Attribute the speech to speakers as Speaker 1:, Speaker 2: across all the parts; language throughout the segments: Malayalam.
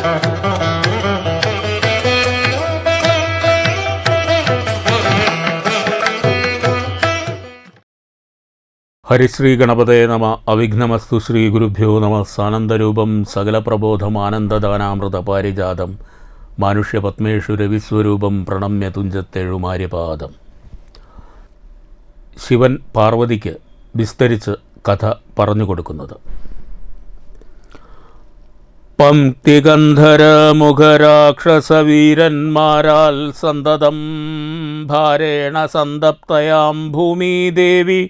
Speaker 1: ഹരിശ്രീ ഗണപതേ നമ. അവിഘ്നമസ്തു. ശ്രീ ഗുരുഭ്യോ നമ. സാനന്ദരൂപം സകലപ്രബോധം ആനന്ദദാനാമൃത പാരിജാതം മാനുഷ്യപത്മേഷു രവിസ്വരൂപം പ്രണമ്യ തുഞ്ചത്തെഴുമാര്യപാദം. ശിവൻ പാർവതിക്ക് വിസ്തരിച്ച് കഥ പറഞ്ഞുകൊടുക്കുന്നത്. പംക്തിഗന്ധരമുഖരാക്ഷസവീരന്മാരാൽ സന്തതം ഭാരേണ സന്തപ്തയാം ഭൂമിദേവി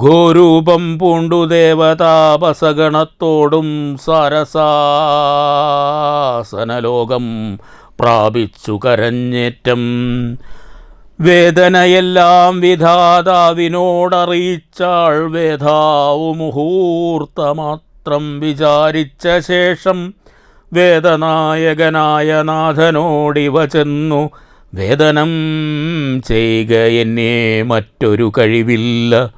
Speaker 1: ഘോരൂപം പൂണ്ടു ദേവതാപസഗണത്തോടും സാരസാസനലോകം പ്രാപിച്ചു കരഞ്ഞേറ്റം. വേദനയെല്ലാം വിധാതാവിനോടറിയിച്ചാൾ വേദാവു മുഹൂർത്തമാത്രം വിചാരിച്ച ശേഷം വേദനായകനായ നാഥനോടിവ ചെന്നു, വേദനം ചെയ്യുക എന്നെ മറ്റൊരു കഴിവില്ല.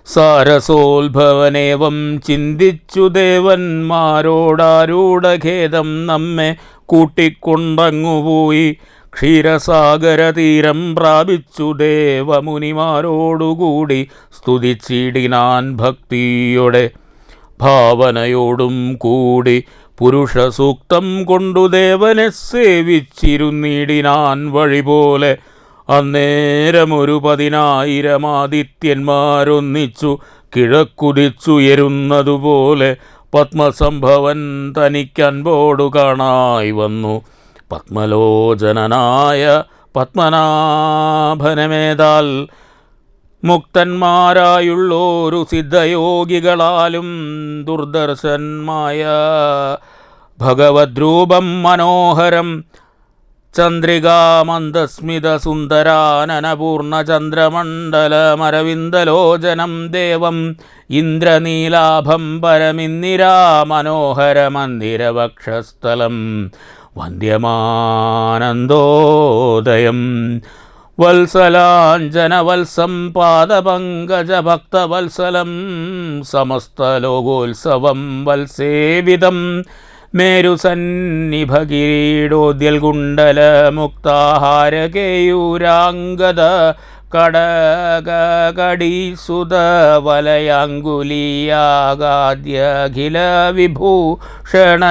Speaker 1: സാരസോത്ഭവനേവം ചിന്തിച്ചു ദേവന്മാരോടാരൂഢഖേദം നമ്മെ കൂട്ടിക്കൊണ്ടങ്ങുപോയി ക്ഷീരസാഗരതീരം പ്രാപിച്ചു ദേവമുനിമാരോടുകൂടി സ്തുതിച്ചിടിനാൻ ഭക്തിയോടെ ഭാവനയോടും കൂടി. പുരുഷസൂക്തം കൊണ്ടു ദേവനെ സേവിച്ചിരുന്നിടിനാൻ വഴിപോലെ. അന്നേരമൊരു 10,000 ആദിത്യന്മാരൊന്നിച്ചു കിഴക്കുതിച്ചുയരുന്നതുപോലെ പത്മസംഭവൻ തനിക്കൻപോടു കാണായി വന്നു. പത്മലോചനനായ പത്മനാഭനമേതാൽ മുക്തന്മാരായുള്ളോരു സിദ്ധയോഗികളാലും ദുർദർശന്മായ ഭഗവദ്രൂപം മനോഹരം ചന്ദ്രികാമന്ദസ്മിത സുന്ദരാനനപൂർണചന്ദ്രമണ്ഡലമരവിന്ദലോചനം ദേവം ഇന്ദ്രനീലാഭം പരമിന്ദിരാ മനോഹരമന്ദിരവക്ഷസ്ഥലം വന്ദ്യമാനന്ദോദയം. വത്സലാഞ്ജനവത്സം പാദപങ്കജഭക്തവത്സലം സമസ്തലോകോത്സവം വത്സേവിതം മേരുസന്നിഭകിരീടോദ്യൽകുണ്ടലമുക്താഹാരകേയൂരാംഗത കടകടീസുതവലയാങ്കുലീയാഗാദ്യഖില വിഭൂഷണ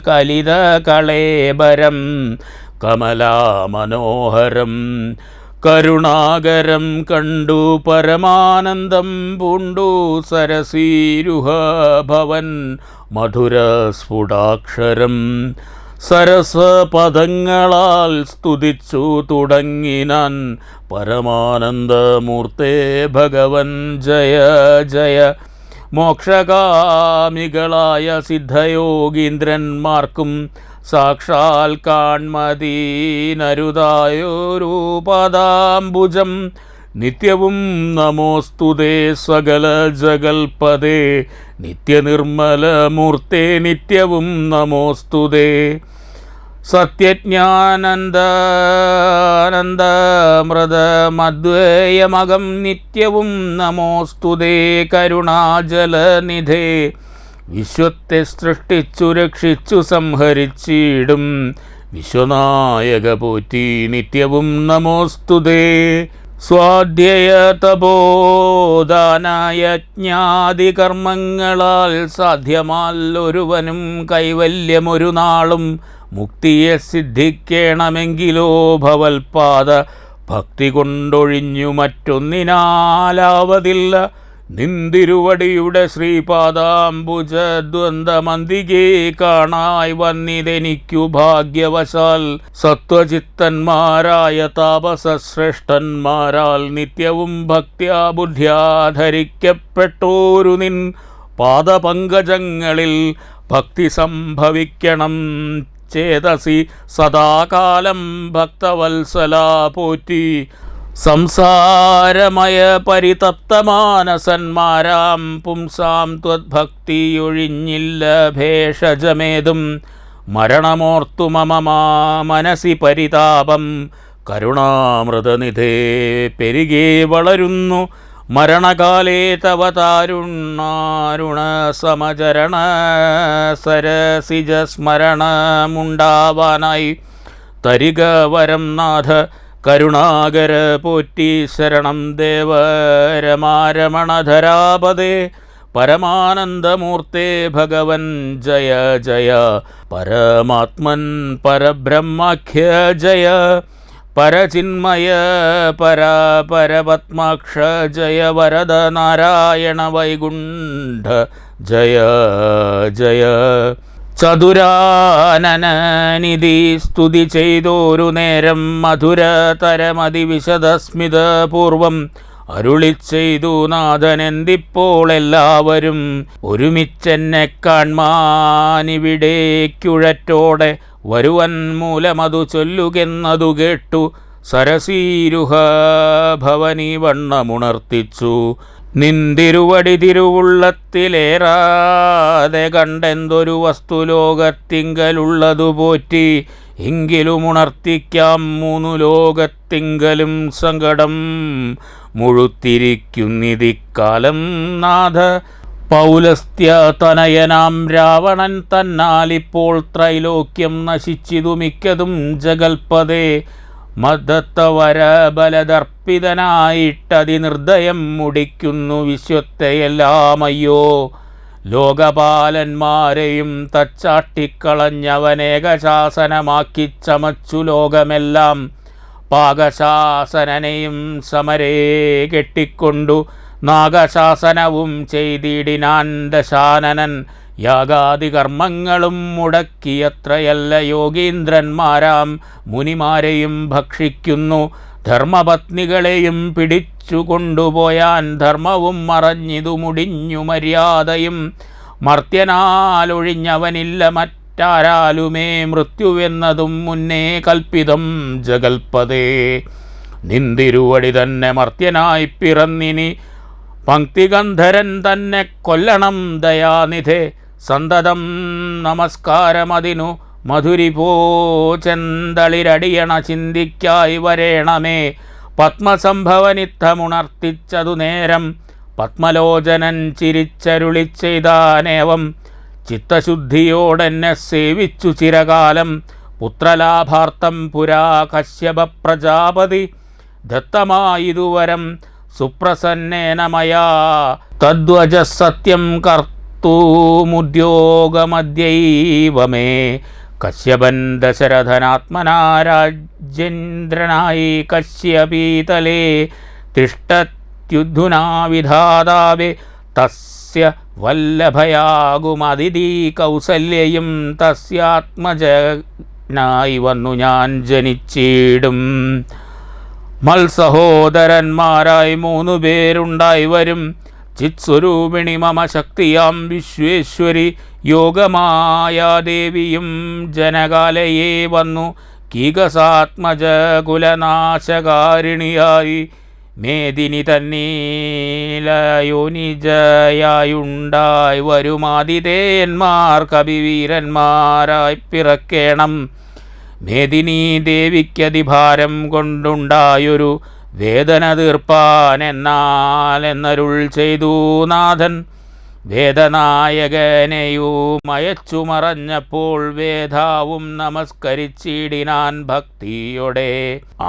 Speaker 1: കലിതകളേബരം കമലാമനോഹരം കരുണാകരം കണ്ടു പരമാനന്ദം പൂണ്ടു സരസീരുഹ ഭവൻ മധുരസ്ഫുടാക്ഷരം സരസപദങ്ങളാൽ സ്തുതിച്ചു തുടങ്ങിനാൻ. പരമാനന്ദമൂർത്തേ ഭഗവൻ ജയ ജയ. മോക്ഷകാമികളായ സിദ്ധയോഗീന്ദ്രന്മാർക്കും സാക്ഷാൽ കാൺമതീനരുതായൊരു പാദാംബുജം നിത്യവും നമോസ്തുതേ സകല ജഗൽപദേ നിത്യനിർമ്മലമൂർത്തേ നിത്യവും നമോസ്തുതേ. സത്യജ്ഞാനന്ദാനന്ദമൃതമദ്വയമകം നിത്യവും നമോസ്തുതേ കരുണാജലനിധേ. വിശ്വത്തെ സൃഷ്ടിച്ചു രക്ഷിച്ചു സംഹരിച്ചിടും വിശ്വനായക പോറ്റി നിത്യവും നമോസ്തുതേ. സ്വാധ്യയ തപോദാനയജ്ഞാദി കർമ്മങ്ങളാൽ സാധ്യമാൽ ഒരുവനും കൈവല്യമൊരു നാളും മുക്തിയെ സിദ്ധിക്കണമെങ്കിലോ ഭവൽപാദ ഭക്തി കൊണ്ടൊഴിഞ്ഞു മറ്റൊന്നിനാലാവതില്ല. നിന്തിരുവടിയുടെ ശ്രീപാദാംബുജദ്വന്ദ്വമന്തികേ കാണായി വന്നിതെനിക്കു ഭാഗ്യവശാൽ. സത്വചിത്തന്മാരായ താപസശ്രേഷ്ഠന്മാരാൽ നിത്യവും ഭക്ത്യാ ബുദ്ധ്യാ ധരിക്കപ്പെട്ടോരു നിൻ പാദപങ്കജങ്ങളിൽ ഭക്തി സംഭവിക്കണം ചേതസി സദാകാലം ഭക്തവത്സലാ പോറ്റി. സംസാരമയ പരിതപ്തമാനസന്മാരാം പുംസാം ത്വദ്ഭക്തിയൊഴിഞ്ഞില്ല ഭേഷജമേതും. മരണമോർത്തു മമ മനസി പരിതാപം കരുണാമൃതനിധേ പെരുകേ വളരുന്നു മരണകാലേ തവ താരുണാരുണസമചരണ സരസിജ സ്മരണമുണ്ടാവാനായി തരിക വരം നാഥ കരുണാകര പോറ്റി ശരണം ദേവരമാരമണധരാപദേ പരമാനന്ദമൂർത്തേ ഭഗവൻ ജയ ജയ പരമാത്മൻ പരബ്രഹ്മാഖ്യ ജയ പരചിന്മയ പരപത്മാക്ഷ ജയ വരദ നാരായണ വൈകുണ്ഠ ജയ ജയ ചതുരാനനനിധി സ്തുതി ചെയ്തോരു നേരം മധുരതരമതിവിശദസ്മിതപൂർവം അരുളിച്ചെയ്തു നാഥനെന്തിപ്പോൾ എല്ലാവരും ഒരുമിച്ചെന്നെ കാൺമാനിവിടേക്കുഴറ്റോടെ വരുവൻ മൂലമതു ചൊല്ലുകെന്നതു കേട്ടു സരസീരുഹ ഭവനി വണ്ണമുണർത്തിച്ചു നിന്തിരുവടി തിരുവുള്ളത്തിലേറാതെ കണ്ടെന്തൊരു വസ്തുലോകത്തിങ്കലുള്ളതു പോറ്റി എങ്കിലും ഉണർത്തിക്കാം മൂന്നു ലോകത്തിങ്കലും സങ്കടം മുഴുത്തിരിക്കുന്നിതിക്കാലം നാഥ പൗലസ്ത്യ തനയനാം രാവണൻ തന്നാലിപ്പോൾ ത്രൈലോക്യം നശിച്ചിതു മിക്കതും ജഗൽപദേ മദത്തവരബലദർപ്പിതനായിട്ടതിനിർദ്ദയം മുടിക്കുന്നു വിശ്വത്തെയെല്ലാമയ്യോ ലോകപാലന്മാരെയും തച്ചാട്ടിക്കളഞ്ഞവനേകശാസനമാക്കി ചമച്ചു ലോകമെല്ലാം പാകശാസനനെയും സമരേ കെട്ടിക്കൊണ്ടു നാഗശാസനവും ചെയ്തിടിനാൻ ദശാനനൻ യാഗാദി കർമ്മങ്ങളും മുടക്കിയത്രയല്ല യോഗീന്ദ്രന്മാരാം മുനിമാരെയും ഭക്ഷിക്കുന്നു ധർമ്മപത്നികളെയും പിടിച്ചു കൊണ്ടുപോയാൻ ധർമ്മവും മറഞ്ഞിതു മുടിഞ്ഞു മര്യാദയും മർത്യനാലൊഴിഞ്ഞവനില്ല മറ്റാരാലുമേ മൃത്യുവെന്നതും മുന്നേ കൽപ്പിതം ജഗൽപദേ നിന്തിരുവടി തന്നെ മർത്യനായി പിറന്നിനി പങ്ക്തിഗന്ധരൻ തന്നെ കൊല്ലണം ദയാനിധേ സന്തതം നമസ്കാരമതിനു മധുരിപോ ചെന്തളിരടിയണ ചിന്തിക്കായി വരേണമേ പത്മസംഭവനിത്തമുണർത്തിച്ചതു നേരം പത്മലോചനൻ ചിരിച്ചരുളിച്ചെയ്താനേവം ചിത്തശുദ്ധിയോടെന്നെ സേവിച്ചു ചിരകാലം പുത്രലാഭാർത്ഥം പുരാ കശ്യപ പ്രജാപതി ദത്തമായിതുവരം സുപ്രസന്നേന മയാ തദ്വജ സത്യം കർത്തൂമുദ്യോഗമദ്യൈവ മേ കശ്യപൻ ദശരഥനാത്മനാ രാജ്യേന്ദ്രനായി കശ്യപീതലേ തിഷ്ടത്യുദ്ധുനാ വിധാതാവേ തസ്യ വല്ലഭയാകുമതിഥി കൗസല്യയും തസ്യാത്മജനായി വന്നു ഞാൻ ജനിച്ചിടും മത്സഹോദരന്മാരായി 3 പേരുണ്ടായി വരും ചിത്സ്വരൂപിണി മമ ശക്തിയാം വിശ്വേശ്വരി യോഗമായാദേവിയും ജനകാലയെ വന്നു കീകസാത്മജ കുലനാശകാരിണിയായി മേദിനി തന്നീലയോനിജയായുണ്ടായി വരുമാതിഥേയന്മാർ കവിവീരന്മാരായി പിറക്കേണം മേദിനി ദേവിക്കതിഭാരം കൊണ്ടുണ്ടായൊരു വേദന തീർപ്പാൻ എന്നരുൾ ചെയ്തു നാഥൻ വേദനായകനെയും അയച്ചു മറഞ്ഞപ്പോൾ വേദാവും നമസ്കരിച്ചിടിനാൻ ഭക്തിയോടെ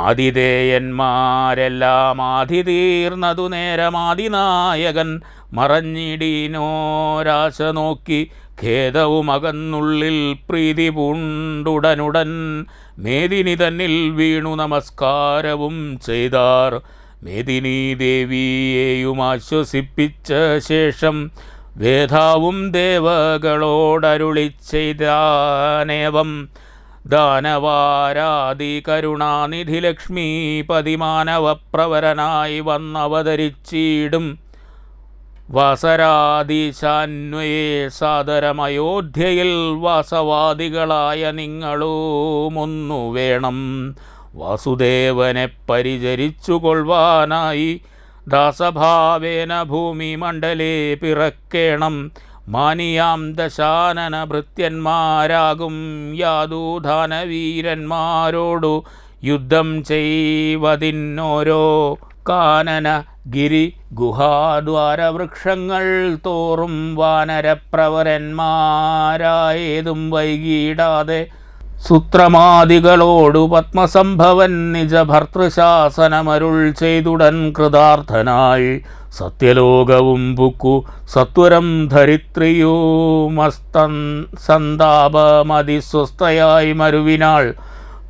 Speaker 1: ആതിഥേയന്മാരെല്ലാം ആധി തീർന്നതു നേരമാതിനായകൻ മറഞ്ഞിടീനോരാശ നോക്കി ഖേദവും അകന്നുള്ളിൽ പ്രീതി പൂണ്ടുടനുടൻ മേദിനി തന്നിൽ വീണു നമസ്കാരവും ചെയ്താർ മേദിനി ദേവിയെയും ആശ്വസിപ്പിച്ച ശേഷം വേദാവും ദേവകളോടരുളി ചെയ്താനേവം ദാനവാരാദി കരുണാനിധി ലക്ഷ്മി പതിമാനവപ്രവരനായി വന്നവതരിച്ചിടും വാസരാദീശാന്വയെ സാദരമയോധ്യയിൽ വാസവാദികളായ നിങ്ങളുമൊന്നു വേണം വാസുദേവനെ പരിചരിച്ചു കൊള്ളുവാനായി ദാസഭാവേന ഭൂമി മണ്ഡലേ പിറക്കേണം മാനിയാം ദശാനന ഭൃത്യന്മാരാകും യാദൂധാനവീരന്മാരോടു യുദ്ധം ചെയ്വതിന്നോരോ കാനന ഗിരി ഗുഹാദ്വാരവൃക്ഷങ്ങൾ തോറും വാനരപ്രവരന്മാരായേതും വൈകിടാതെ സുത്രമാദികളോടു പത്മസംഭവൻ നിജ ഭർത്തൃശാസനമരുൾ ചെയ്തുടൻ കൃതാർത്ഥനായി സത്യലോകവും പുക്കു സത്വരം ധരിത്രിയുമസ്തന്താപമതിസ്വസ്ഥയായി മരുവിനാൾ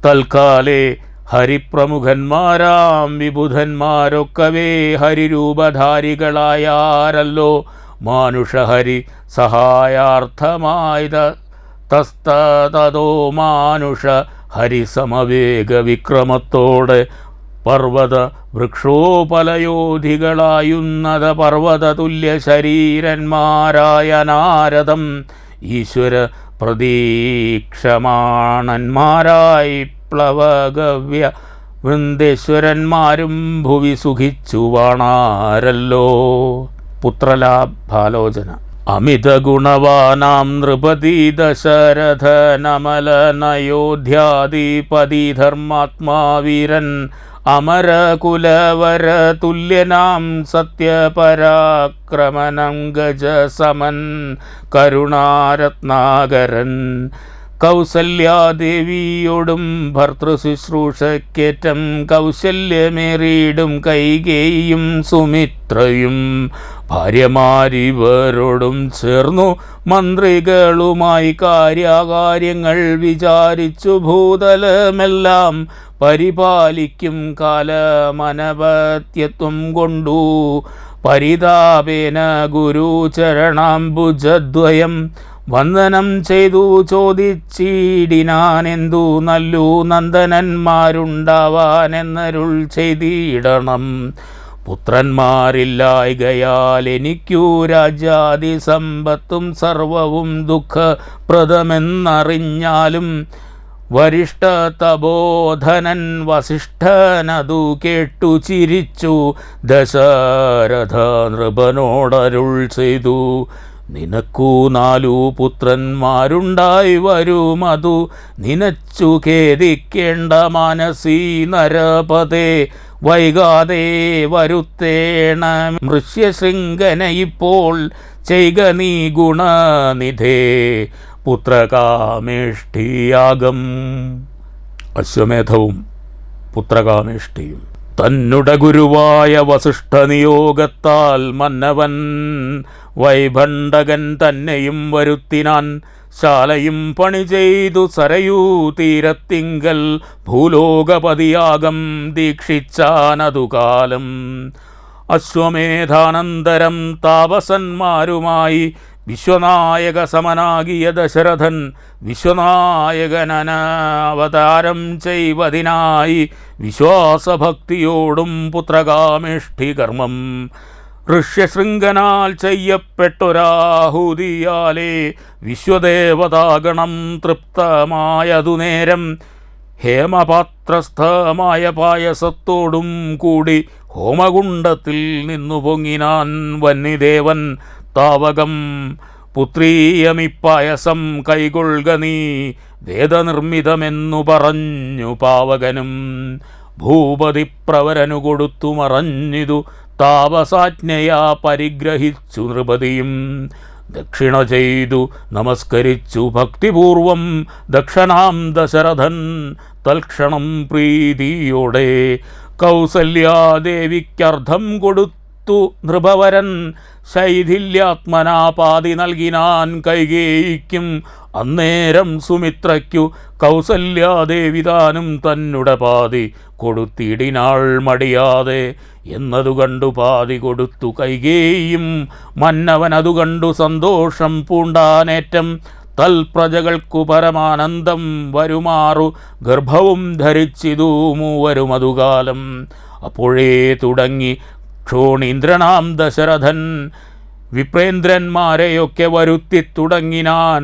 Speaker 1: തൽക്കാലേ ഹരിപ്രമുഖന്മാരാം വിബുധന്മാരൊക്കവേ ഹരിരൂപധാരികളായാരല്ലോ മാനുഷഹരി സഹായാർത്ഥമായി തസ്തതോ മാനുഷ ഹരിസമവേഗ വിക്രമത്തോടെ പർവ്വത വൃക്ഷോപലയോധികളായുന്നത് പർവ്വത തുല്യ ശരീരന്മാരായ നാരദം ഈശ്വര പ്രതീക്ഷമാണന്മാരായി പ്ലവഗവ്യ വൃന്ദേശ്വരന്മാരും ഭുവി സുഖിച്ചു വാണാരല്ലോ. പുത്രലാഭാലോചന. അമിത ഗുണവാനാം നൃപതി ദശരഥനമലനയോധ്യാധിപതി ധർമാത്മാവീരൻ അമരകുലവര തുല്യനാം സത്യപരാക്രമനം ഗജസമൻ കരുണാരത്നാകരൻ കൗസല്യാദേവിയോടും ഭർതൃശുശ്രൂഷക്കേറ്റം കൗശല്യമേറിയിടും കൈകേയും സുമിത്രയും ഭാര്യമാരിവരോടും ചേർന്നു മന്ത്രികളുമായി കാര്യാകാര്യങ്ങൾ വിചാരിച്ചു ഭൂതലമെല്ലാം പരിപാലിക്കും കാലമനപത്യത്വം കൊണ്ടു പരിതാപേന ഗുരുചരണാംബുജദ്വയം വന്ദനം ചെയ്തു ചോദിച്ചിടിനാനെന്തു നല്ലു നന്ദനന്മാരുണ്ടാവാനെന്നരുൾ ചെയ്തിടണം. പുത്രന്മാരില്ലായ്കയാൽ എനിക്കു രാജ്യാദി സമ്പത്തും സർവവും ദുഃഖപ്രദമെന്നറിഞ്ഞാലും വരിഷ്ഠതബോധനൻ വസിഷ്ഠനതു കേട്ടു ചിരിച്ചു ദശരഥ നൃപനോടരുൾ ചെയ്തു. നിനക്കു 4 പുത്രന്മാരുണ്ടായി വരുമതു നിനച്ചു ഖേദിക്കേണ്ട മാനസീ നരപതേ വൈകാതെ വരുത്തേണ മൃഷ്യശൃംഖന ഇപ്പോൾ ചെയ്ക നീ ഗുണനിധേ പുത്രകാമേഷ്ഠിയാഗം. അശ്വമേധവും പുത്രകാമേഷ്ഠിയും. തന്നുട ഗുരുവായ വസിഷ്ഠ നിയോഗത്താൽ മന്നവൻ വൈഭണ്ഡകൻ തന്നെയും വരുത്തിനാൻ. ശാലയും പണി ചെയ്തു സരയൂ തീരത്തിങ്കൽ ഭൂലോകപതിയാഗം ദീക്ഷിച്ചാനതുകാലം. അശ്വമേധാനന്തരം താപസന്മാരുമായി വിശ്വനായക സമനാകിയ ദശരഥൻ വിശ്വനായകനവതാരം ചെയ്വതിനായി വിശ്വാസഭക്തിയോടും പുത്രകാമേഷ്ഠി കർമ്മം ഋഷ്യശൃംഖനാൽ ചെയ്യപ്പെട്ടൊരാഹുതിയാലേ വിശ്വദേവതാഗണം തൃപ്തമായതു നേരം ഹേമപാത്രസ്ഥമായ പായസത്തോടും കൂടി ഹോമകുണ്ഡത്തിൽ നിന്നു പൊങ്ങിനാൻ വന്യദേവൻ താവകം. പുത്രീയമിപ്പായസം കൈകൊള്ളുക നീ വേദനിർമ്മിതമെന്നു പറഞ്ഞു പാവകനും. ഭൂപതി പ്രവരനു കൊടുത്തു മറഞ്ഞിതു താപസാജ്ഞയാ പരിഗ്രഹിച്ചു നൃപതിയും. ദക്ഷിണ ചെയ്തു നമസ്കരിച്ചു ഭക്തിപൂർവം ദക്ഷനാം ദശരഥൻ തൽക്ഷണം പ്രീതിയോടെ കൗസല്യാദേവിക്കർദ്ധം കൊടുത്തു നൃപവരൻ. ശൈഥില്യാത്മനാ പാതി നൽകിനാൻ കൈകേയിക്കും. അന്നേരം സുമിത്രയ്ക്കു കൗസല്യാദേവിതാനും തന്നുടെ പാതി കൊടുത്തിടിനാൾ മടിയാതെ. എന്നതു കണ്ടു പാതി കൊടുത്തു കൈകേയും. മന്നവനതു കണ്ടു സന്തോഷം പൂണ്ടാനേറ്റം. തൽപ്രജകൾക്കു പരമാനന്ദം വരുമാറു ഗർഭവും ധരിച്ചിതു മൂവരുമതുകാലം. അപ്പോഴേ തുടങ്ങി ക്ഷോണീന്ദ്രനാം ദശരഥൻ വിപ്രേന്ദ്രന്മാരെയൊക്കെ വരുത്തി തുടങ്ങിനാൻ.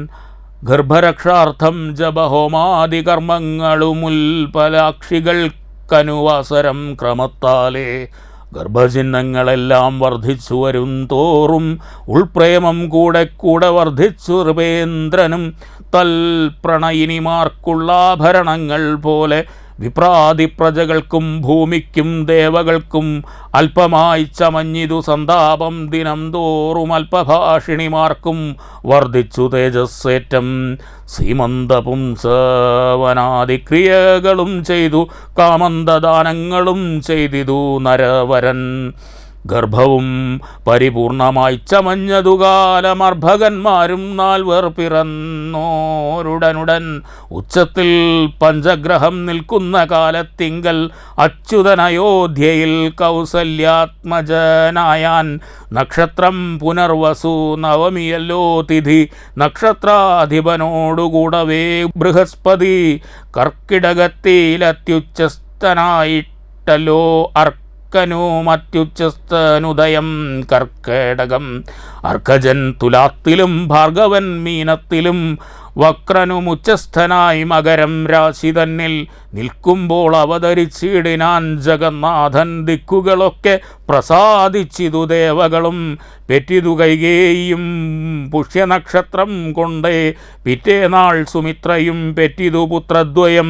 Speaker 1: ഗർഭരക്ഷാർത്ഥം ജപഹോമാദി കർമ്മങ്ങളുമുൽപലാക്ഷികൾക്കനുവാസരം ക്രമത്താലേ ഗർഭചിഹ്നങ്ങളെല്ലാം വർദ്ധിച്ചു വരും തോറും ഉൾപ്രേമം കൂടെ കൂടെ വർദ്ധിച്ചു നൃപേന്ദ്രനും. തൽപ്രണയിനിമാർക്കുള്ള ആഭരണങ്ങൾ പോലെ വിപ്രാതിപ്രജകൾക്കും ഭൂമിക്കും ദേവകൾക്കും അല്പമായി ചമഞ്ഞിതു സന്താപം ദിനം തോറും അല്പഭാഷിണിമാർക്കും വർദ്ധിച്ചു തേജസ്സേറ്റം സീമന്തപുംസവനാദിക്രിയകളും ചെയ്തു കാമന്തദാനങ്ങളും ചെയ്തിതു നരവരൻ ഗർഭവും പരിപൂർണമായി ചമഞ്ഞതു കാലമർഭകന്മാരും 4 പിറന്നോരുടനുടൻ ഉച്ചത്തിൽ പഞ്ചഗ്രഹം നിൽക്കുന്ന കാലത്തിങ്കൽ അച്യുതനയോധ്യയിൽ കൗസല്യാത്മജനായാൻ നക്ഷത്രം പുനർവസു നവമിയല്ലോ തിഥി നക്ഷത്രാധിപനോടുകൂടവേ ബൃഹസ്പതി കർക്കിടകത്തിലത്യുച്ചസ്ഥനായിട്ടല്ലോ മത്യുച്ചസ്തനുദയം കർക്കേടകം അർക്കജൻ തുലാത്തിലും ഭാർഗവൻ മീനത്തിലും വക്രനുമുച്ചസ്ഥനായി മകരം രാശി തന്നിൽ നിൽക്കുമ്പോൾ അവതരിച്ചിടിനാൻ ജഗന്നാഥൻ ദിക്കുകളൊക്കെ പ്രസാദിച്ചിതു ദേവകളും പെറ്റിതു കൈകേയും പുഷ്യനക്ഷത്രം കൊണ്ടേ പിറ്റേനാൾ സുമിത്രയും പെറ്റിതു പുത്രദ്വയം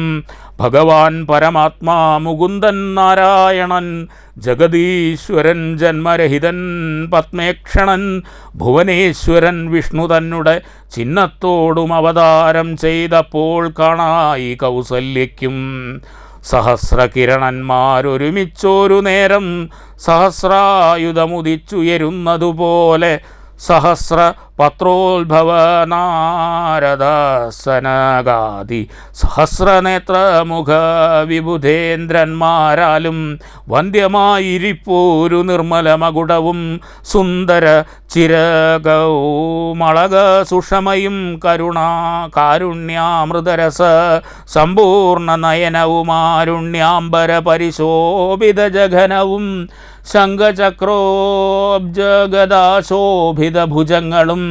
Speaker 1: ഭഗവാൻ പരമാത്മാ മുകുന്ദൻ നാരായണൻ ജഗദീശ്വരൻ ജന്മരഹിതൻ പത്മേക്ഷണൻ ഭുവനേശ്വരൻ വിഷ്ണു തന്നെ ചിഹ്നത്തോടും അവതാരം ചെയ്തപ്പോൾ കാണായി കൗസല്യയ്ക്കും സഹസ്രകിരണന്മാരൊരുമിച്ചൊരു നേരം സഹസ്രായുധമുദിച്ചുയരുന്നതുപോലെ സഹസ്ര പത്രോത്ഭവ നാരദസനഗാദി സഹസ്രനേത്രമുഖ വിബുധേന്ദ്രന്മാരാലും വന്ധ്യമായിരിപ്പോരു നിർമ്മലമകുടവും സുന്ദര ചിരകൗമളക സുഷമയും കാരുണ്യാമൃതരസ സമ്പൂർണ്ണ നയനവുമാരുണ്യാംബര പരിശോഭിത ജഘനവും ശംഖചക്രോബ്ജഗദാശോഭിത ഭുജങ്ങളും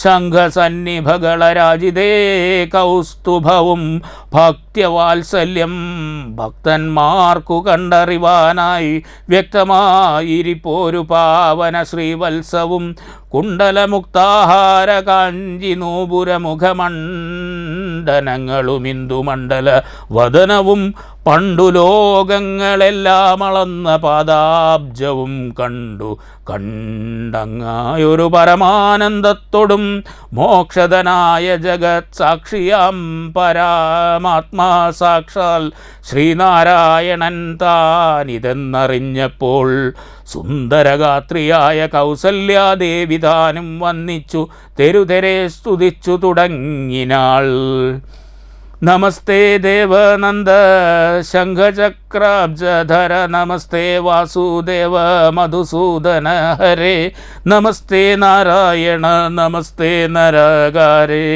Speaker 1: ശംഖസന്നിഭകളരാജിതേ കൗസ്തുഭവും ഭക്ത്യവാത്സല്യം ഭക്തന്മാർക്കു കണ്ടറിവാനായി വ്യക്തമായിരിപ്പോരു പാവന ശ്രീവത്സവും കുണ്ടലമുക്താഹാര കാഞ്ചി നൂപുരമുഖമണ്ഡനങ്ങളും ഇന്ദുമണ്ഡല വദനവും പണ്ടു ലോകങ്ങളെല്ലാം അളന്ന പാദാബ്ജവും കണ്ടങ്ങായൊരു പരമാനന്ദത്തോടും മോക്ഷദനായ ജഗത് സാക്ഷിയാം പരമാത്മാ സാക്ഷാൽ ശ്രീനാരായണൻ താനിതെന്നറിഞ്ഞപ്പോൾ സുന്ദരഗാത്രിയായ കൗസല്യാദേവി താനും വന്നിച്ചു തെരുതെരെ സ്തുതിച്ചു തുടങ്ങിനാൾ. നമസ്തേ ദേവനന്ദ ശംഖചക്രാബ്ജധര നമസ്തേ വാസുദേവ മധുസൂദന ഹരേ നമസ്തേ നാരായണ നമസ്തേ നരകാരേ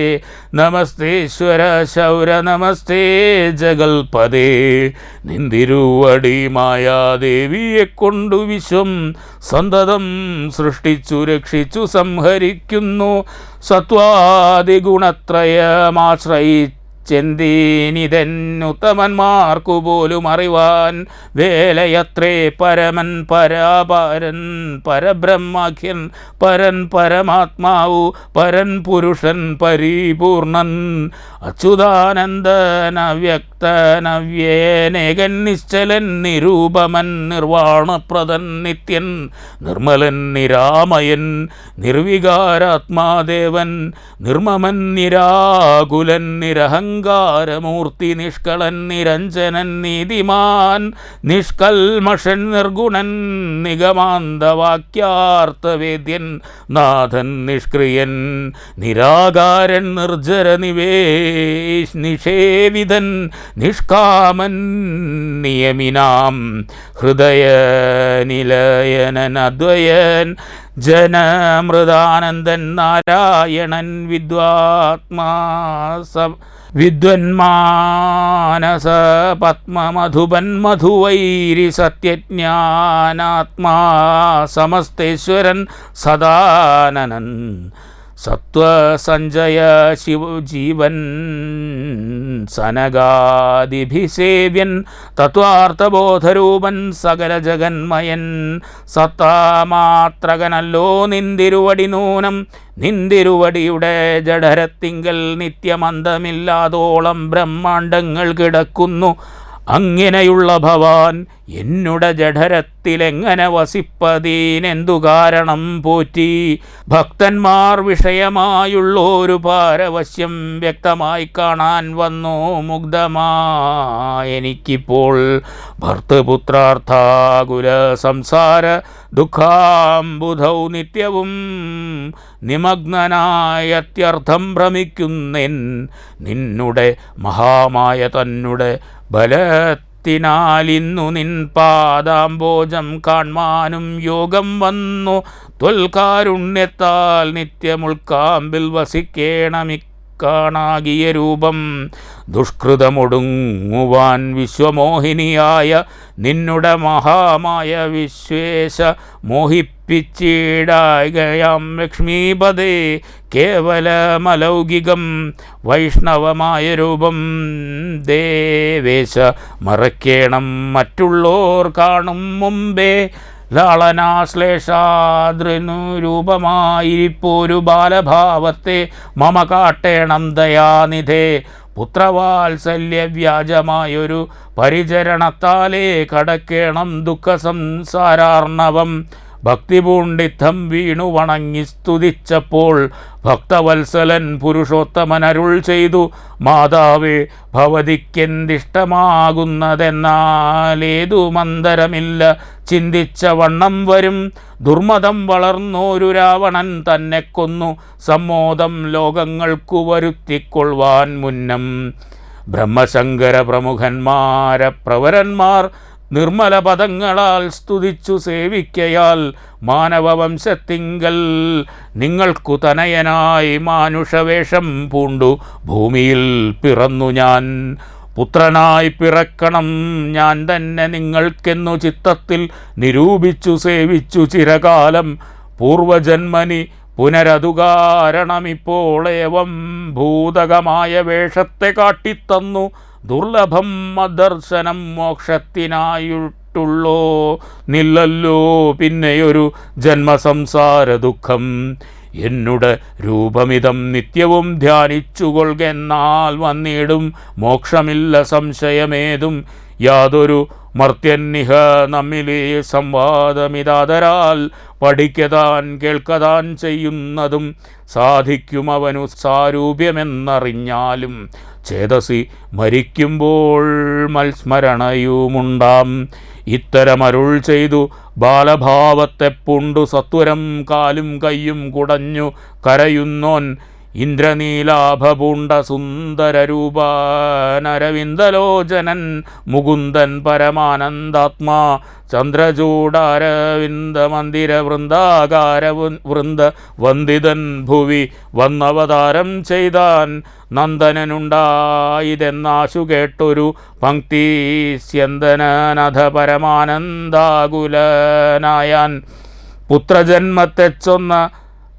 Speaker 1: നമസ്തേശ്വര ശൗര നമസ്തേ ജഗൽപദേ. നിന്തിരുവടി മായാദേവിയെ കൊണ്ടു വിശ്വം സന്തതം സൃഷ്ടിച്ചു രക്ഷിച്ചു സംഹരിക്കുന്നു സത്വാദിഗുണത്രയമാശ്രയിച്ചു ചെന്തിനിതെന്നുത്തമന്മാർക്കു പോലും അറിവാൻ വേലയത്രേ പരമൻ പരാപരൻ പരബ്രഹ്മാഖ്യൻ പരൻ പരമാത്മാവു പരൻ പുരുഷൻ പരിപൂർണൻ അച്യുതാനന്ദൻ അവ്യക്തൻ അവ്യേനേകൻ നിശ്ചലൻ നിരൂപമൻ നിർവാണപ്രദൻ നിത്യൻ നിർമ്മലൻ നിരാമയൻ നിർവികാരാത്മാദേവൻ നിർമ്മമൻ നിരാകുലൻ നിരഹങ്കാരമൂർത്തി നിഷ്കളൻ നിരഞ്ജനൻ നീതിമാൻ നിഷ്കൽമഷൻ നിർഗുണൻ നിഗമാന്തവാക്യാർത്ഥവേദ്യൻ നാഥൻ നിഷ്ക്രിയൻ നിരാകാരൻ നിർജ്ജര നിഷേവിതൻ നിഷ്കാമൻ നിയമിനാം ഹൃദയ നിലയനൻ അദ്വയൻ ജനമൃതാനന്ദൻ നാരായണൻ വിദ്വന്മാനസ പത്മമധുപൻ മധുവൈരി സത്യജ്ഞാനാത്മാ സമസ്തേശ്വരൻ സദാനനൻ സത്വസഞ്ജയ ശിവജീവൻ സനകാദിഭിസേവ്യൻ തത്വാർത്ഥബോധരൂപൻ സകല ജഗന്മയൻ സത്താമാത്രകനല്ലോ നിന്തിരുവടി നൂനം നിന്തിരുവടിയുടെ ജഠരത്തിങ്കൽ നിത്യമന്തമില്ലാതോളം ബ്രഹ്മാണ്ടങ്ങൾ കിടക്കുന്നു അങ്ങനെയുള്ള ഭവാൻ എന്നുടെ ജഠരത്തിലെങ്ങനെ വസിപ്പതീനെന്തു കാരണം പോറ്റി? ഭക്തന്മാർ വിഷയമായുള്ളൊരു പാരവശ്യം വ്യക്തമായി കാണാൻ വന്നു മുഗ്ധമായെനിക്കിപ്പോൾ. ഭർത്തൃപുത്രാർത്ഥാകുല സംസാര ദുഃഖാംബുധൗ നിത്യവും നിമഗ്നനായത്യർത്ഥം ഭ്രമിക്കുന്നൻ. നിന്നുടെ മഹാമായ തന്നുടെ ബലത്തിനാലിന്നു നിൻ പാദാംബോജം കാൺമാനും യോഗം വന്നു. ത്വൽകാരുണ്യത്താൽ നിത്യമുൾക്കാമ്പിൽ വസിക്കേണമിക്കാണാകിയ രൂപം. ദുഷ്കൃതമൊടുങ്ങുവാൻ വിശ്വമോഹിനിയായ നിന്നുടെ മഹാമായ വിശ്വേശ മോഹിപ്പിച്ചിടായകയാം ലക്ഷ്മീപദേ. കേവലമലൗകികം വൈഷ്ണവമായ രൂപം ദേവേശ മറക്കേണം മറ്റുള്ളോർ കാണും മുമ്പേ. ലാളനാശ്ലേഷാദൃനുരൂപമായിരിപ്പോരു ബാലഭാവത്തെ മമ കാട്ടേണം ദയാനിധേ. പുത്രവാത്സല്യവ്യാജമായൊരു പരിചരണത്താലേ കടക്കേണം ദുഃഖസംസാരാർണവം. ഭക്തിപൂണ്ടിത്തം വീണു വണങ്ങി സ്തുതിച്ചപ്പോൾ ഭക്തവത്സലൻ പുരുഷോത്തമനരുൾ ചെയ്തു. മാതാവേ, ഭവതിക്കെന്തിഷ്ടമാകുന്നതെന്നാലേതു മന്ദരമില്ല ചിന്തിച്ച വണ്ണം വരും. ദുർമതം വളർന്നോരു രാവണൻ തന്നെ കൊന്നു സമ്മോദം ലോകങ്ങൾക്കു വരുത്തിക്കൊള്ളുവാൻ മുന്നം. ബ്രഹ്മശങ്കര പ്രമുഖന്മാര പ്രവരന്മാർ നിർമ്മല പദങ്ങളാൽ സ്തുതിച്ചു സേവിക്കയാൽ മാനവവംശത്തിങ്കൽ നിങ്ങൾക്കു തനയനായി മാനുഷവേഷം പൂണ്ടു ഭൂമിയിൽ പിറന്നു ഞാൻ. പുത്രനായി പിറക്കണം ഞാൻ തന്നെ നിങ്ങൾക്കെന്നു ചിത്തത്തിൽ നിരൂപിച്ചു സേവിച്ചു ചിരകാലം. പൂർവജന്മനി പുനരതു കാരണമിപ്പോൾ ഏവം ഭൂതകമായ വേഷത്തെ കാട്ടിത്തന്നു. ദുർലഭം അദർശനം മോക്ഷത്തിനായിട്ടുള്ളോ നില്ലല്ലോ പിന്നെയൊരു ജന്മസംസാര ദുഃഖം. എന്നുടെ രൂപമിതം നിത്യവും ധ്യാനിച്ചുകൊള്ളുകെന്നാൽ വന്നിടും മോക്ഷമില്ല സംശയമേതും. യാതൊരു മർത്യന്നിഹ നമ്മിലെ സംവാദമിതാതരാൽ പഠിക്കതാൻ കേൾക്കതാൻ ചെയ്യുന്നതും സാധിക്കുമവനു സാരൂപ്യമെന്നറിഞ്ഞാലും ചേതസി മരിക്കുമ്പോൾ മത്സ്മരണയുമുണ്ടാം. ഇത്തരമരുൾ ചെയ്തു ബാലഭാവത്തെ പുണ്ടു സത്വരം കാലും കയ്യും കുടഞ്ഞു കരയുന്നോൻ. ഇന്ദ്രനീലാഭപൂണ്ട സുന്ദരരൂപാനരവിന്ദലോചനൻ മുകുന്ദൻ പരമാനന്ദാത്മാ. ചന്ദ്രചൂടാരവിന്ദ മന്ദിര വൃന്ദാകാര വൃന്ദ വന്ദിതൻ ഭുവി വന്നവതാരം ചെയ്താൻ. നന്ദനനുണ്ടായിതെന്നാശു കേട്ടൊരു പങ്ക്തി സ്യന്ദനനഥ പരമാനന്ദാകുലനായാൻ. പുത്രജന്മത്തെ ചൊന്ന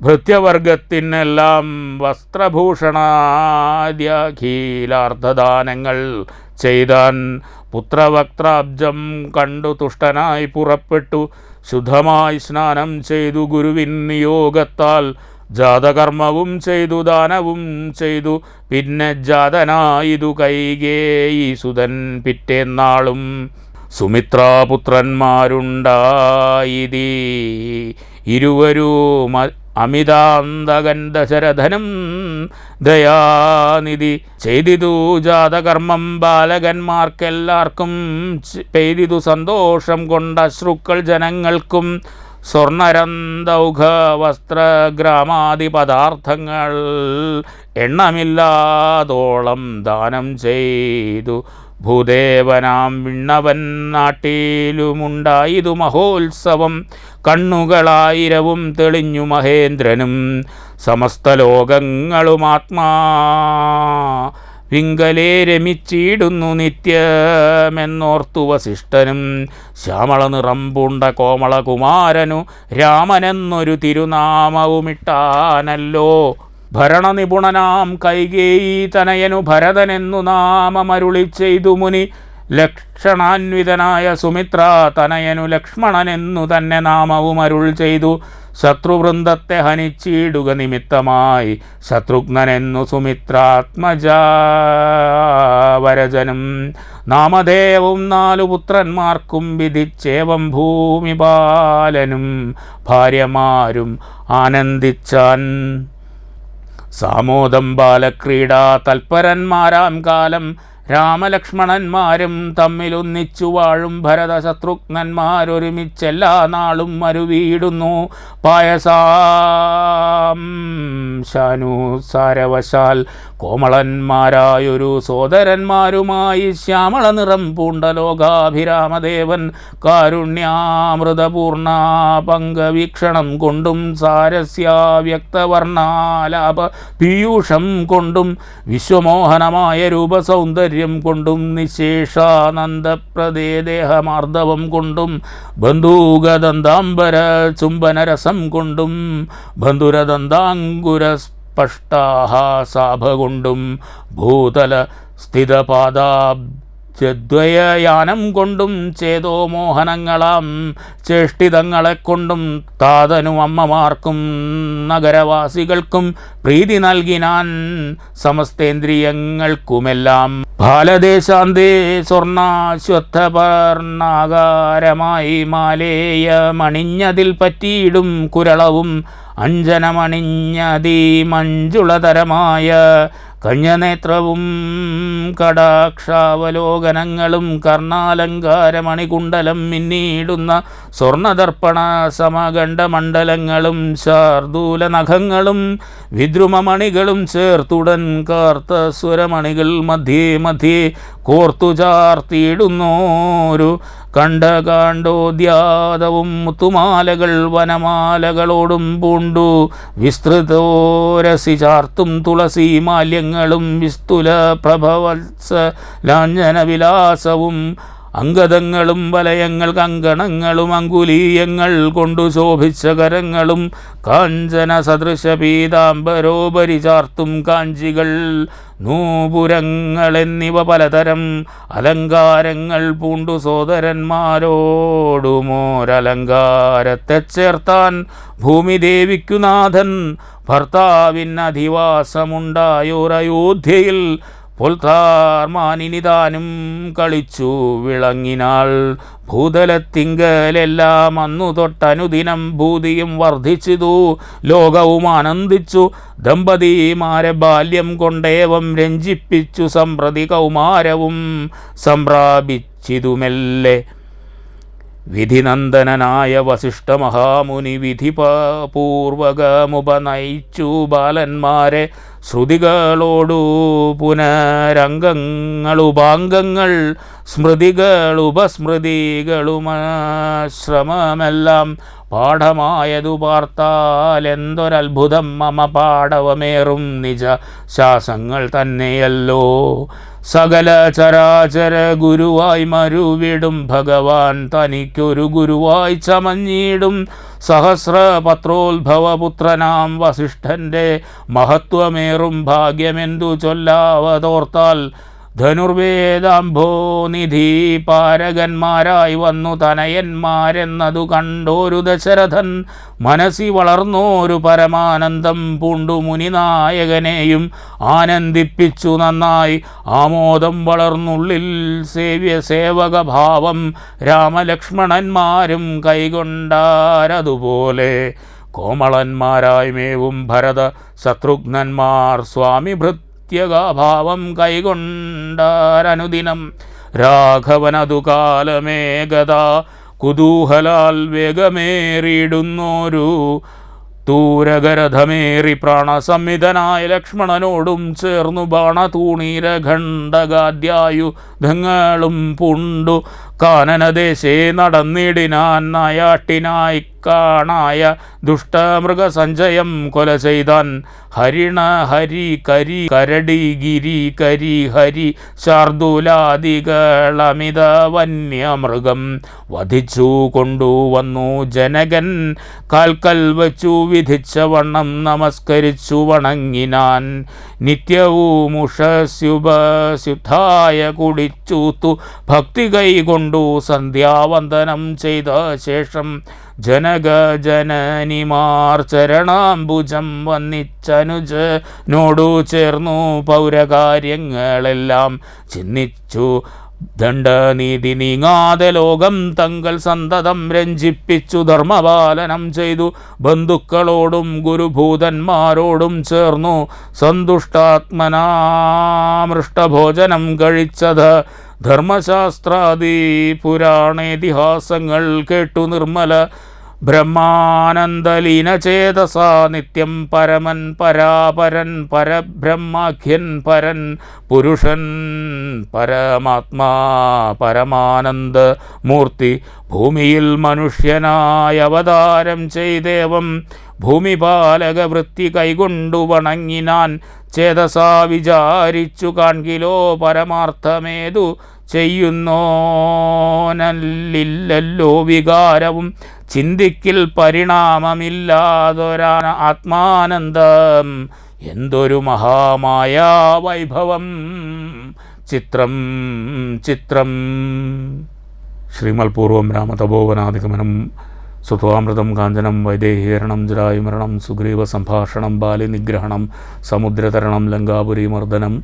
Speaker 1: ഭൃത്യവർഗത്തിനെല്ലാം വസ്ത്രഭൂഷണാദ്യഖീലാർത്ഥദാനങ്ങൾ ചെയ്താൻ. പുത്രവക്ത്രാബ്ജം കണ്ടു തുഷ്ടനായി പുറപ്പെട്ടു ശുദ്ധമായി സ്നാനം ചെയ്തു ഗുരുവിൻ നിയോഗത്താൽ. ജാതകർമ്മവും ചെയ്തു ദാനവും ചെയ്തു പിന്നെ ജാതനായിതു കൈകേയി സുതൻ പിറ്റേന്നാളും. സുമിത്രാപുത്രന്മാരുണ്ടായിതീ ഇരുവരും അമിതാന്തകൻ ദശരഥനും ദയാനിധി ചെയ്തിതു ജാതകർമ്മം. ബാലകന്മാർക്കെല്ലാവർക്കും പെയ്തിതു സന്തോഷം കൊണ്ട അശ്രുക്കൾ ജനങ്ങൾക്കും. സ്വർണരന്തൗഘ വസ്ത്രഗ്രാമാദി പദാർത്ഥങ്ങൾ എണ്ണമില്ലാതോളം ദാനം ചെയ്തു ഭൂദേവനാം വിണ്ണവൻ. നാട്ടിലുമുണ്ടായിതു മഹോത്സവം. കണ്ണുകളായിരവും തെളിഞ്ഞു മഹേന്ദ്രനും. സമസ്ത ലോകങ്ങളുമാത്മാ വിങ്കലേ രമിച്ചിടുന്നു നിത്യമെന്നോർത്തു വസിഷ്ഠനും. ശ്യാമള നിറം പൂണ്ട കോമളകുമാരനു രാമനെന്നൊരു തിരുനാമവുമിട്ടാനല്ലോ. ഭരണനിപുണനാം കൈകേയി തനയനു ഭരതനെന്നു നാമമരുളി ചെയ്തു മുനി. ലക്ഷണാന്വിതനായ സുമിത്ര തനയനു ലക്ഷ്മണനെന്നു തന്നെ നാമവും അരുൾ ചെയ്തു. ശത്രുവൃന്ദത്തെ ഹനിച്ചിടുക നിമിത്തമായി ശത്രുഘ്നനെന്നു സുമിത്രാത്മജ വരജനും നാമധേയവും 4 പുത്രന്മാർക്കും വിധിച്ചേവം ഭൂമിപാലനും ഭാര്യമാരും ആനന്ദിച്ചാൻ. സാമോദം ബാലക്രീഡാ തൽപരന്മാരാം കാലം രാമലക്ഷ്മണന്മാരും തമ്മിലൊന്നിച്ചു വാഴും ഭരത ശത്രുഘ്നന്മാരൊരുമിച്ചെല്ലാ നാളും മരുവീടുന്നു. പായസാംശാനുസാരവശാൽ കോമളന്മാരായൊരു സോദരന്മാരുമായി ശ്യാമള നിറം പൂണ്ട ലോകാഭിരാമദേവൻ കാരുണ്യാമൃതപൂർണ പങ്കവീക്ഷണം കൊണ്ടും സാരസ്യാവ്യക്തവർണാലാപ പീയൂഷം കൊണ്ടും വിശ്വമോഹനമായ രൂപസൗന്ദര്യം കൊണ്ടും നിശേഷാനന്ദപ്രദേ ദേഹമാർദ്ദവം കൊണ്ടും ബന്ധൂകദന്താംബര ചുംബനരസം കൊണ്ടും ബന്ധുരദന്താങ്കുര സ്പഷ്ടാഹാസാഭ കൊണ്ടും ഭൂതല സ്ഥിതപാദാബ്ജദ്വയയാനം കൊണ്ടും ചേതോ മോഹനങ്ങളാം ചേഷ്ടിതങ്ങളെ കൊണ്ടും താതനും അമ്മമാർക്കും നഗരവാസികൾക്കും പ്രീതി നൽകിനാൻ സമസ്തേന്ദ്രിയങ്ങൾക്കുമെല്ലാം. ബാലദേശാന്തേ സ്വർണാശ്വത്ഥപർണാകാരമായി മാലേയമണിഞ്ഞതിൽ പറ്റിയിടും കുരളവും അഞ്ജനമണിഞ്ഞതീ മഞ്ജുളതരമായ കഞ്ഞനേത്രവും കടാക്ഷാവലോകനങ്ങളും കർണാലങ്കാരമണികുണ്ടലം മിന്നിയിടുന്ന സ്വർണദർപ്പണ സമഗണ്ഡമണ്ഡലങ്ങളും ശാർദൂല നഖങ്ങളും വിദ്രുമമണികളും ചേർത്തുടൻ കാർത്ത സ്വരമണികൾ മധ്യേ മധ്യേ കോർത്തു ചാർത്തിയിടുന്നോരു കണ്ഠകാണ്ഡോദ്യാതവും മുത്തുമാലകൾ വനമാലകളോടും പൂണ്ടു വിസ്തൃതോരസി ചാർത്തും തുളസി മാല്യങ്ങളും വിസ്തുല പ്രഭവത്സ ലാഞ്ജനവിലാസവും അംഗദങ്ങളും വലയങ്ങൾ കങ്കണങ്ങളും അങ്കുലീയങ്ങൾ കൊണ്ടു ശോഭിച്ച കരങ്ങളും കാഞ്ചന സദൃശ പീതാംബരോപരി ചാർത്തും കാഞ്ചികൾ നൂപുരങ്ങൾ എന്നിവ പലതരം അലങ്കാരങ്ങൾ പൂണ്ടു സോദരന്മാരോടുമോരലങ്കാരത്തെ ചേർത്താൻ ഭൂമിദേവിക്കുനാഥൻ ഭർത്താവിനധിവാസമുണ്ടായോരയോധ്യയിൽ പൊൽത്താർമാനിനിതാനും കളിച്ചു വിളങ്ങിനാൾ. ഭൂതലത്തിങ്കലെല്ലാം അന്നു തൊട്ടനുദിനം ഭൂതിയും വർദ്ധിച്ചിതു, ലോകവും ആനന്ദിച്ചു. ദമ്പതിമാരെ ബാല്യം കൊണ്ടേവം രഞ്ജിപ്പിച്ചു സംപ്രതി കൗമാരവും സംപ്രാപിച്ചിതുമെല്ലെ. വിധിനന്ദനായ വസിഷ്ഠ മഹാമുനി വിധിപൂർവകമുപനയിച്ചു ബാലന്മാരെ ശ്രുതികളോടു പുനരംഗങ്ങളുപാംഗങ്ങൾ സ്മൃതികളുപസ്മൃതികളുമാശ്രമമെല്ലാം പാഠമായതു പാർത്താൽ എന്തൊരത്ഭുതം മമ പാടവമേറും നിജ ശാസങ്ങൾ തന്നെയല്ലോ. സകല ചരാചര ഗുരുവായി മരുവിടും ഭഗവാൻ തനിക്കൊരു ഗുരുവായി ചമഞ്ഞിടും. സഹസ്രപത്രോത്ഭവപുത്രനാം വസിഷ്ഠൻ്റെ മഹത്വമേറും ഭാഗ്യമെന്തു ചൊല്ലാവതോർത്താൽ ധനുർവേദാംഭോനിധി പാരകന്മാരായി വന്നു തനയന്മാരെന്നതു കണ്ടോരു ദശരഥൻ മനസ്സി വളർന്നോരു പരമാനന്ദം പൂണ്ടു മുനിനായകനെയും ആനന്ദിപ്പിച്ചു നന്നായി. ആമോദം വളർന്നുള്ളിൽ സേവകഭാവം രാമലക്ഷ്മണന്മാരും കൈകൊണ്ടാരതുപോലെ. കോമളന്മാരായി മേവും ഭരത ശത്രുഘ്നന്മാർ സ്വാമി ഭാവം കൈകൊണ്ടാരനുദിനം. രാഘവനതു കാലമേകതാ കുതൂഹലാൽ വേഗമേറിയിടുന്നോരു തൂരകരഥമേറി പ്രാണസംവിധനായ ലക്ഷ്മണനോടും ചേർന്നു ബാണതൂണീരഖണ്ഡകാദ്യായുധങ്ങളും പൂണ്ടു കാനനദേശേ നടന്നിടിനാൻ. നായാട്ടിനായി കാണായ ദുഷ്ടമൃഗസഞ്ചയം കൊല ചെയ്താൻ. ഹരിണ ഹരി കരി കരടി ഗിരി കരി ഹരി ശാർദൂലാദികളമിത വന്യമൃഗം വധിച്ചു കൊണ്ടുവന്നു ജനകൻ. കാൽക്കൽ വച്ചു വിധിച്ച വണ്ണം നമസ്കരിച്ചു വണങ്ങിനാൻ. നിത്യവും ഉഷസ്യുപശുദ്ധായ കുടിച്ചൂത്തു ഭക്തി കൈകൊണ്ടു സന്ധ്യാവന്ദനം ചെയ്ത ശേഷം ജനകജനനിമാർ ചരണാംബുജം വന്നിച്ചനുജനോടു ചേർന്നു പൗരകാര്യങ്ങളെല്ലാം ചിന്തിച്ചു. ദണ്ഡനീതി നീങ്ങാതെ ലോകം തങ്ങൾ സന്തതം രഞ്ജിപ്പിച്ചു. ധർമ്മപാലനം ചെയ്തു ബന്ധുക്കളോടും ഗുരുഭൂതന്മാരോടും ചേർന്നു സന്തുഷ്ടാത്മനാമൃഷ്ടഭോജനം കഴിച്ചത്. ധർമ്മശാസ്ത്രാദി പുരാണേതിഹാസങ്ങൾ കേട്ടു നിർമ്മല ബ്രഹ്മാനന്ദലീനചേതസ നിത്യം പരമൻ പരാപരൻ പരബ്രഹ്മാഖ്യൻ പരൻ പുരുഷൻ പരമാത്മാ പരമാനന്ദ മൂർത്തി ഭൂമിയിൽ മനുഷ്യനായ അവതാരം ചെയ്തേവം ഭൂമിപാലക വൃത്തി കൈകൊണ്ടു വണങ്ങിനാൻ. ചേതസാ വിചാരിച്ചു കാൺകിലോ പരമാർത്ഥമേതു ചെയ്യുന്നോനല്ലില്ലല്ലോ വികാരവും ചിന്തിക്കിൽ പരിണാമമില്ലാതൊരാ ആത്മാനന്ദം. എന്തൊരു മഹാമായ വൈഭവം ചിത്രം ചിത്രം. ശ്രീമൽപൂർവം രാമതപോവനാധിഗമനം സുത്വാമൃതം കാഞ്ചനം വൈദേഹീകരണം ജരായുമരണം സുഗ്രീവ സംഭാഷണം ബാലിനിഗ്രഹണം സമുദ്രതരണം ലങ്കാപുരീമർദ്ദനം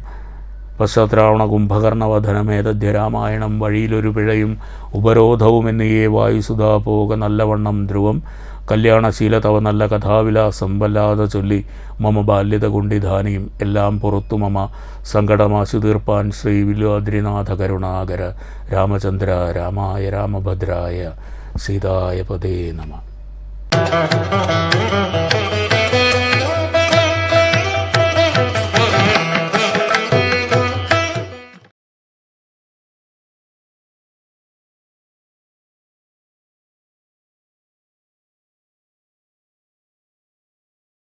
Speaker 1: പശ്ചാത്രാവണ കുംഭകർണവധനമേതദ്യ രാമായണം. വഴിയിലൊരു പിഴയും ഉപരോധവും എന്നിയേ വായുസുധാ പോക നല്ലവണ്ണം ധ്രുവം. കല്യാണശീല തവ നല്ല കഥാവിലാസം വല്ലാതെ ചൊല്ലി മമ ബാല്യത കുണ്ടിധാനിയും എല്ലാം പുറത്തു മമ സങ്കടമാശു തീർപ്പാൻ ശ്രീ വില്വാദ്രിനാഥ കരുണാകര. രാമചന്ദ്ര രാമായ രാമഭദ്രായ സീതായ പദേ നമഃ.